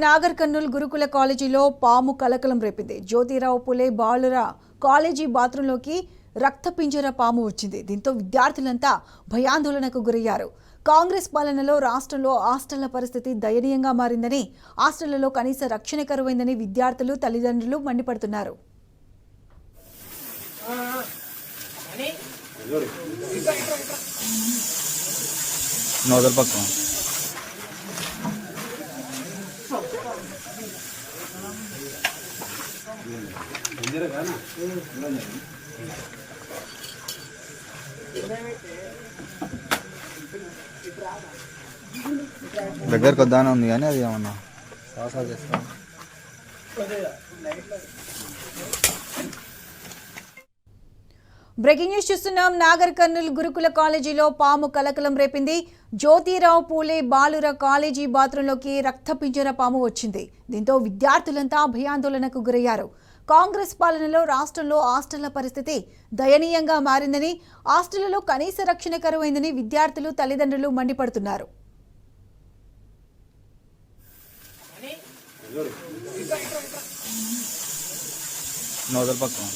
నాగర్ కర్నూల్ గురుకుల కాలేజీలో పాము కలకలం రేపింది. జ్యోతిరావు పులే బాలుర కాలేజీ బాత్రూంలోకి రక్తపింజర పాము వచ్చింది. దీంతో విద్యార్థులంతా భయాందోళనకు గురయ్యారు. కాంగ్రెస్ పాలనలో రాష్ట్రంలో హాస్టళ్ల పరిస్థితి దయనీయంగా మారిందని, హాస్టళ్లలో కనీస రక్షణ కరువైందని విద్యార్థులు, తల్లిదండ్రులు మండిపడుతున్నారు. దగ్గరకు వద్దానే ఉంది కానీ అది ఏమన్నా సాహసాలు చేస్తాం. బ్రేకింగ్ న్యూస్ చూస్తున్నాం. నాగర్ కర్నూల్ గురుకుల కాలేజీలో పాము కలకలం రేపింది. జ్యోతిరావు పూలే బాలుర కాలేజీ బాత్రూంలోకి రక్తపింజర పాము వచ్చింది. దీంతో విద్యార్థులంతా భయాందోళనకు గురయ్యారు. కాంగ్రెస్ పాలనలో రాష్ట్రంలో హాస్టళ్ల పరిస్థితి దయనీయంగా మారిందని, హాస్టళ్లలో కనీస రక్షణ కరువైందని విద్యార్థులు, తల్లిదండ్రులు మండిపడుతున్నారు. పక్కన